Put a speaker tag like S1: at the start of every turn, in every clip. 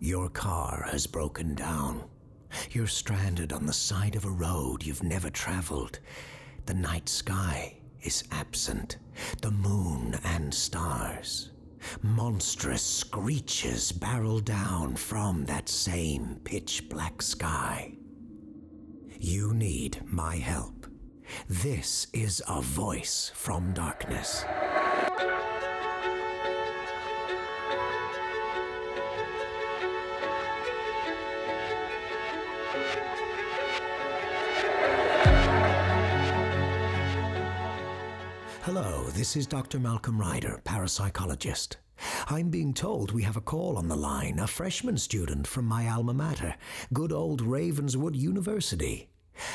S1: Your car has broken down. You're stranded on the side of a road you've never traveled. The night sky is absent, the moon and stars. Monstrous screeches barrel down from that same pitch-black sky. You need my help. This is a voice from darkness. Hello, this is Dr. Malcolm Ryder, parapsychologist. I'm being told we have a call on the line, a freshman student from my alma mater, good old Ravenswood University.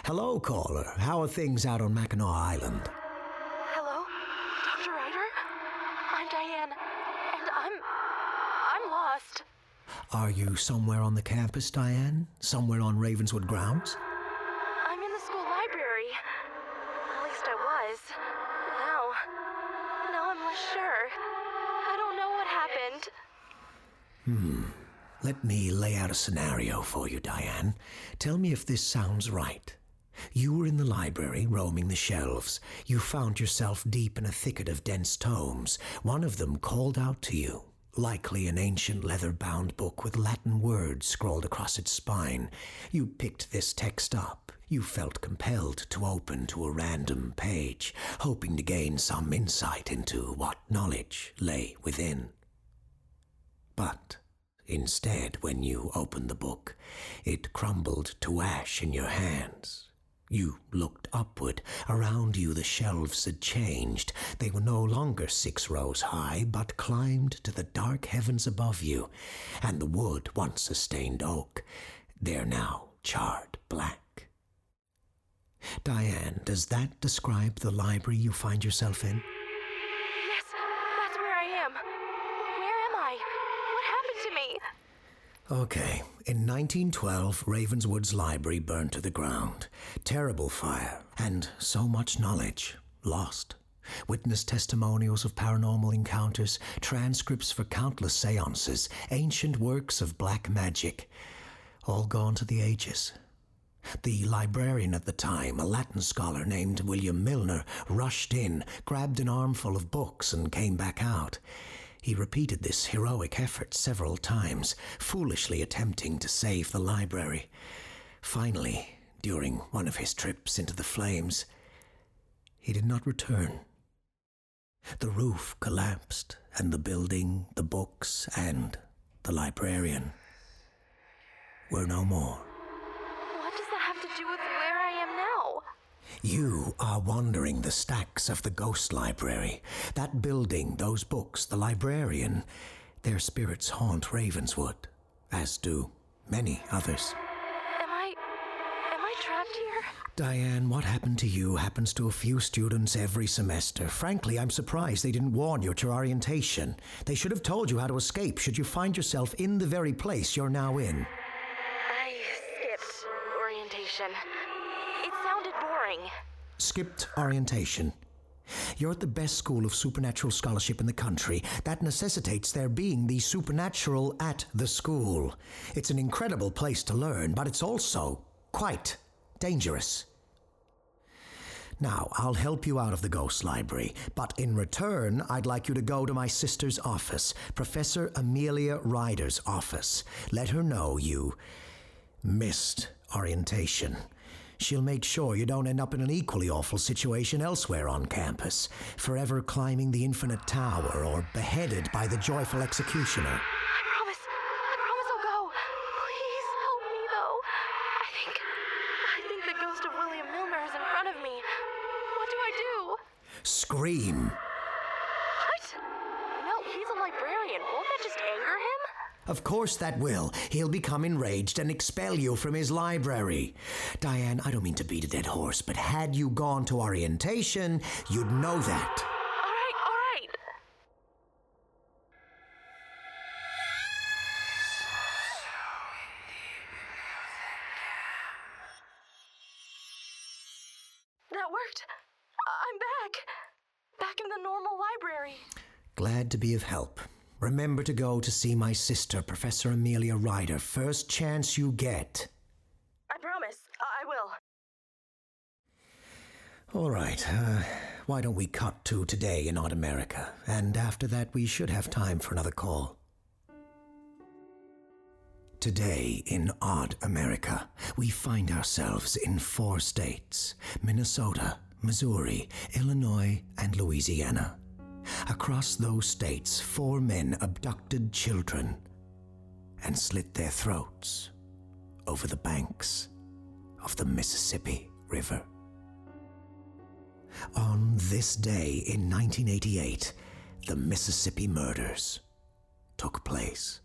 S1: Hello, caller. How are things out on Mackinac Island?
S2: Hello, Dr. Ryder? I'm Diane, and I'm lost.
S1: Are you somewhere on the campus, Diane? Somewhere on Ravenswood grounds?
S2: I'm in the school library. At least I was. Now I'm less sure. I don't know what happened.
S1: Let me lay out a scenario for you, Diane. Tell me if this sounds right. You were in the library, roaming the shelves. You found yourself deep in a thicket of dense tomes. One of them called out to you, likely an ancient leather-bound book with Latin words scrawled across its spine. You picked this text up. You felt compelled to open to a random page, hoping to gain some insight into what knowledge lay within. But instead, when you opened the book, it crumbled to ash in your hands. You looked upward. Around you the shelves had changed. They were no longer 6 rows high, but climbed to the dark heavens above you. And the wood, once a stained oak, they're now charred black. Diane, does that describe the library you find yourself in?
S2: Yes, that's where I am. Where am I? What happened to me?
S1: Okay. In 1912, Ravenswood's library burned to the ground. Terrible fire, and so much knowledge lost. Witness testimonials of paranormal encounters, transcripts for countless seances, ancient works of black magic, all gone to the ages. The librarian at the time, a Latin scholar named William Milner, rushed in, grabbed an armful of books, and came back out. He repeated this heroic effort several times, foolishly attempting to save the library. Finally, during one of his trips into the flames, he did not return. The roof collapsed, and the building, the books, and the librarian were no more.
S2: What does that have to do with where I am now?
S1: You are wandering the stacks of the ghost library. That building, those books, the librarian, their spirits haunt Ravenswood, as do many others.
S2: Am I trapped here?
S1: Diane, what happened to you happens to a few students every semester. Frankly, I'm surprised they didn't warn you at your orientation. They should have told you how to escape should you find yourself in the very place you're now in.
S2: I skipped orientation. It sounded boring.
S1: Skipped orientation. You're at the best school of supernatural scholarship in the country. That necessitates there being the supernatural at the school. It's an incredible place to learn, but it's also quite dangerous. Now, I'll help you out of the ghost library, but in return, I'd like you to go to my sister's office, Professor Amelia Ryder's office. Let her know you missed orientation. She'll make sure you don't end up in an equally awful situation elsewhere on campus, forever climbing the infinite tower or beheaded by the joyful executioner.
S2: I promise I'll go. Please help me, though. I think the ghost of William Milner is in front of me. What do I do?
S1: Scream.
S2: What? No, he's a librarian. Won't that just anger him?
S1: Of course that will. He'll become enraged and expel you from his library. Diane, I don't mean to beat a dead horse, but had you gone to orientation, you'd know that.
S2: All right. That worked. I'm back. Back in the normal library.
S1: Glad to be of help. Remember to go to see my sister, Professor Amelia Ryder, first chance you get.
S2: I promise. I will.
S1: All right, why don't we cut to today in Odd America, and after that we should have time for another call. Today in Odd America, we find ourselves in 4 states: Minnesota, Missouri, Illinois, and Louisiana. Across those states, 4 men abducted children and slit their throats over the banks of the Mississippi River. On this day in 1988, the Mississippi murders took place.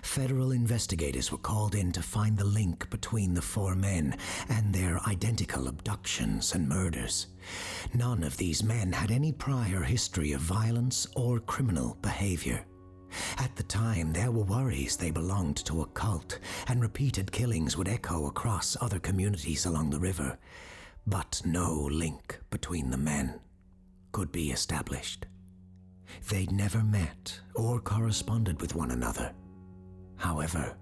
S1: Federal investigators were called in to find the link between the 4 men and their identical abductions and murders. None of these men had any prior history of violence or criminal behavior. At the time, there were worries they belonged to a cult, and repeated killings would echo across other communities along the river. But no link between the men could be established. They'd never met or corresponded with one another. However,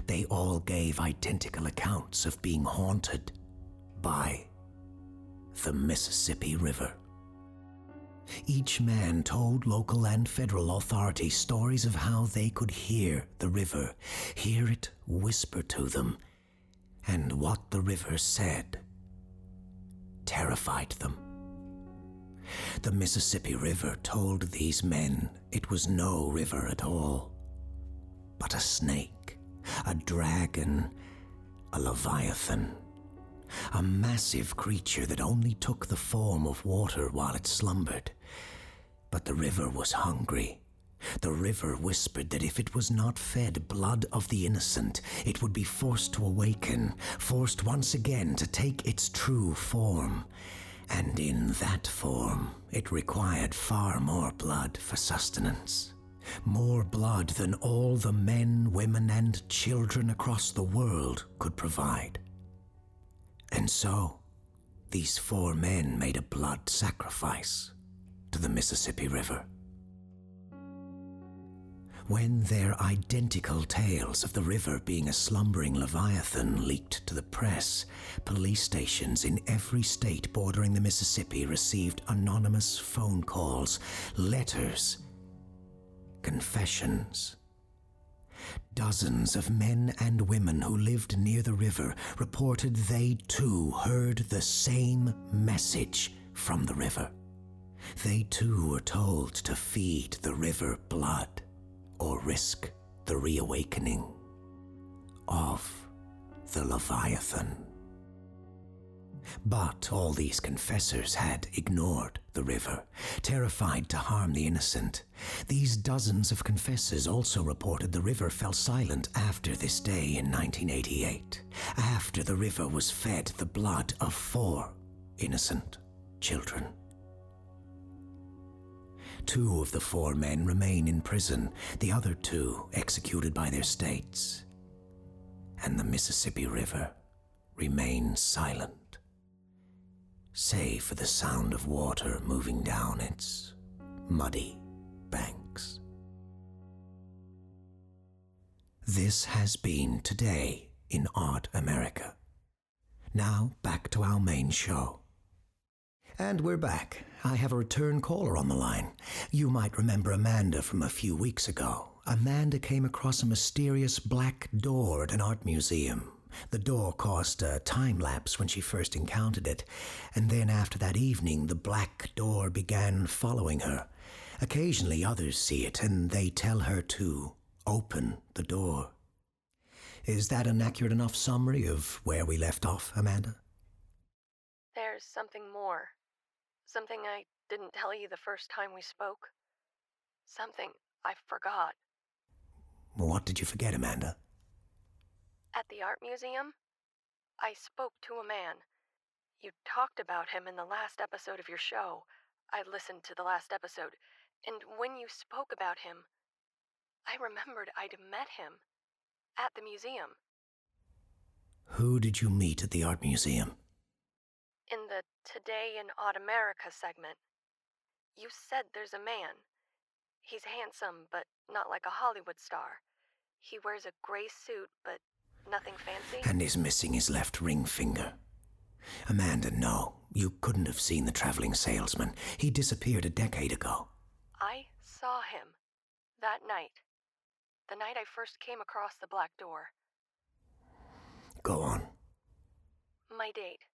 S1: they all gave identical accounts of being haunted by the Mississippi River. Each man told local and federal authorities stories of how they could hear the river, hear it whisper to them, and what the river said terrified them. The Mississippi River told these men it was no river at all, but a snake, a dragon, a Leviathan, a massive creature that only took the form of water while it slumbered. But the river was hungry. The river whispered that if it was not fed blood of the innocent, it would be forced to awaken, forced once again to take its true form. And in that form, it required far more blood for sustenance. More blood than all the men, women, and children across the world could provide. And so, these 4 men made a blood sacrifice to the Mississippi River. When their identical tales of the river being a slumbering Leviathan leaked to the press, police stations in every state bordering the Mississippi received anonymous phone calls, letters, confessions. Dozens of men and women who lived near the river reported they too heard the same message from the river. They too were told to feed the river blood or risk the reawakening of the Leviathan. But all these confessors had ignored the river, terrified to harm the innocent. These dozens of confessors also reported the river fell silent after this day in 1988, after the river was fed the blood of 4 innocent children. 2 of the 4 men remain in prison, the other 2 executed by their states. And the Mississippi River remains silent, save for the sound of water moving down its muddy banks. This has been Today in Odd America. Now back to our main show. And we're back. I have a return caller on the line. You might remember Amanda from a few weeks ago. Amanda came across a mysterious black door at an art museum. The door caused a time lapse when she first encountered it, and then after that evening, the black door began following her. Occasionally others see it, and they tell her to open the door. Is that an accurate enough summary of where we left off, Amanda?
S2: There's something more. Something I didn't tell you the first time we spoke. Something I forgot.
S1: What did you forget, Amanda?
S2: At the art museum, I spoke to a man. You talked about him in the last episode of your show. I listened to the last episode, and when you spoke about him, I remembered I'd met him at the museum.
S1: Who did you meet at the art museum?
S2: In the Today in Odd America segment, you said there's a man. He's handsome, but not like a Hollywood star. He wears a gray suit, but nothing fancy.
S1: And is missing his left ring finger. Amanda, no. You couldn't have seen the traveling salesman. He disappeared a decade ago.
S2: I saw him that night. The night I first came across the black door.
S1: Go on.
S2: My date.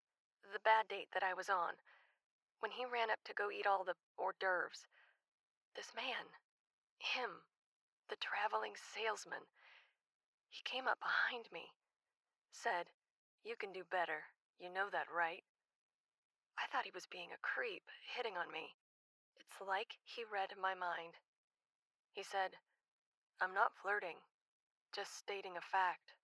S2: The bad date that I was on. When he ran up to go eat all the hors d'oeuvres. This man. Him. The traveling salesman. He came up behind me. Said, "You can do better. You know that, right?" I thought he was being a creep, hitting on me. It's like he read my mind. He said, "I'm not flirting, just stating a fact."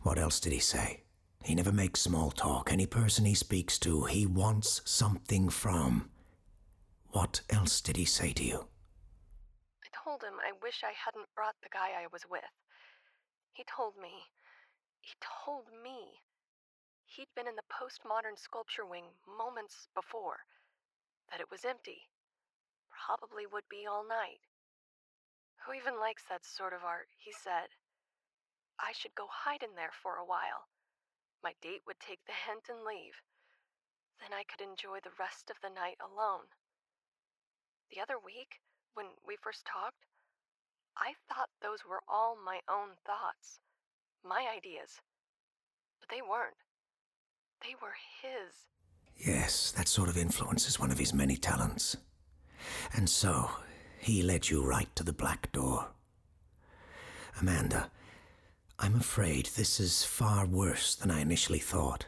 S1: What else did he say? He never makes small talk. Any person he speaks to, he wants something from. What else did he say to you?
S2: I told him I wish I hadn't brought the guy I was with. He told me he'd been in the postmodern sculpture wing moments before, that it was empty, probably would be all night. Who even likes that sort of art, he said. I should go hide in there for a while. My date would take the hint and leave. Then I could enjoy the rest of the night alone. The other week, when we first talked, I thought those were all my own thoughts, my ideas. But they weren't. They were his.
S1: Yes, that sort of influence is one of his many talents. And so, he led you right to the black door. Amanda, I'm afraid this is far worse than I initially thought.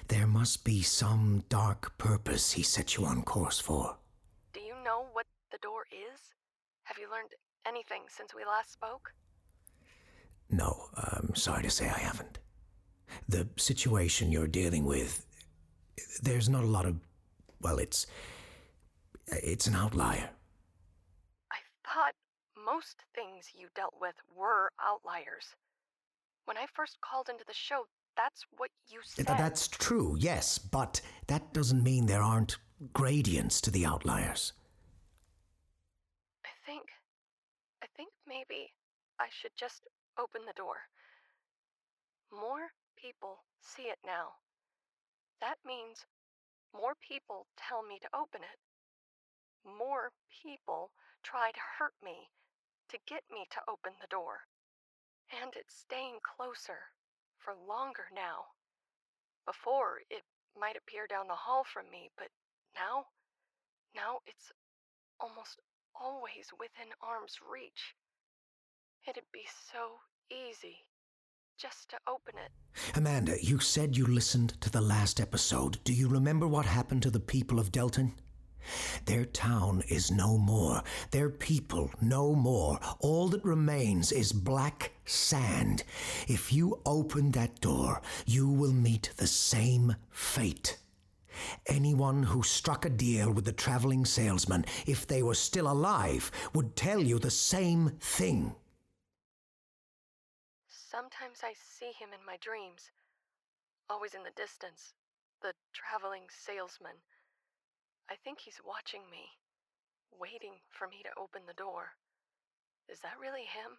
S1: There must be some dark purpose he set you on course for.
S2: Do you know what the door is? Have you learned anything since we last spoke?
S1: No, I'm sorry to say I haven't. The situation you're dealing with, there's not a lot of... Well, it's an outlier.
S2: I thought most things you dealt with were outliers. When I first called into the show, that's what you said.
S1: That's true, yes, but that doesn't mean there aren't gradients to the outliers.
S2: I think maybe I should just open the door. More people see it now. That means more people tell me to open it. More people try to hurt me, to get me to open the door. And it's staying closer, for longer now. Before, it might appear down the hall from me, but now it's almost always within arm's reach. It'd be so easy just to open it.
S1: Amanda, you said you listened to the last episode. Do you remember what happened to the people of Delton? Their town is no more. Their people no more. All that remains is black sand. If you open that door, you will meet the same fate. Anyone who struck a deal with the traveling salesman, if they were still alive, would tell you the same thing.
S2: Sometimes I see him in my dreams, always in the distance, the traveling salesman. I think he's watching me, waiting for me to open the door. Is that really him?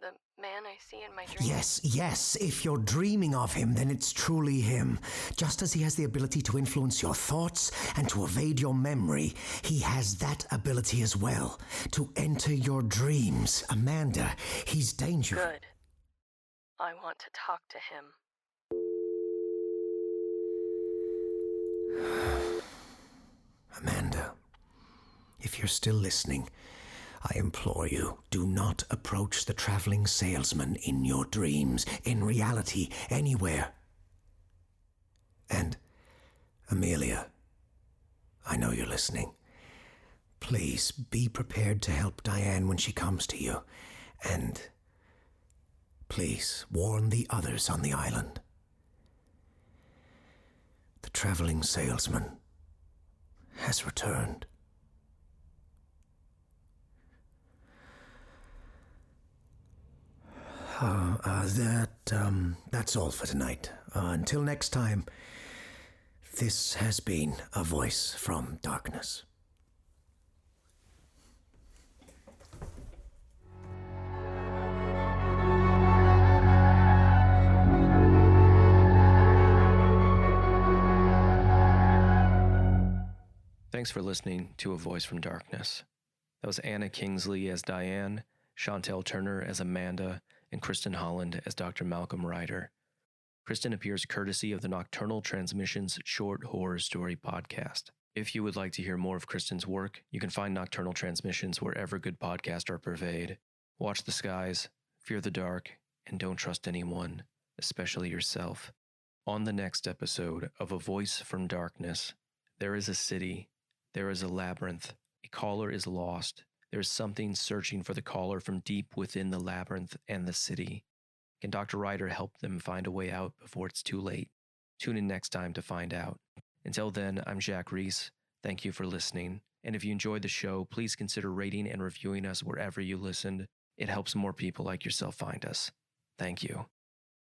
S2: The man I see in my dreams?
S1: Yes. If you're dreaming of him, then it's truly him. Just as he has the ability to influence your thoughts and to evade your memory, he has that ability as well, to enter your dreams. Amanda, he's dangerous.
S2: Good. I want to talk to him.
S1: Amanda, if you're still listening, I implore you, do not approach the traveling salesman in your dreams, in reality, anywhere. And, Amelia, I know you're listening. Please be prepared to help Diane when she comes to you. And please warn the others on the island. The traveling salesman has returned. That's all for tonight. Until next time, this has been A Voice from Darkness.
S3: Thanks for listening to A Voice from Darkness. That was Anna Kingsley as Diane, Chantel Turner as Amanda, and Kristin Holland as Dr. Malcolm Ryder. Kristin appears courtesy of the Nocturnal Transmissions Short Horror Story podcast. If you would like to hear more of Kristin's work, you can find Nocturnal Transmissions wherever good podcasts are purveyed. Watch the skies, fear the dark, and don't trust anyone, especially yourself. On the next episode of A Voice from Darkness, there is a city, there is a labyrinth, a caller is lost, there is something searching for the caller from deep within the labyrinth and the city. Can Dr. Ryder help them find a way out before it's too late? Tune in next time to find out. Until then, I'm Jac Rhys. Thank you for listening. And if you enjoyed the show, please consider rating and reviewing us wherever you listened. It helps more people like yourself find us. Thank you.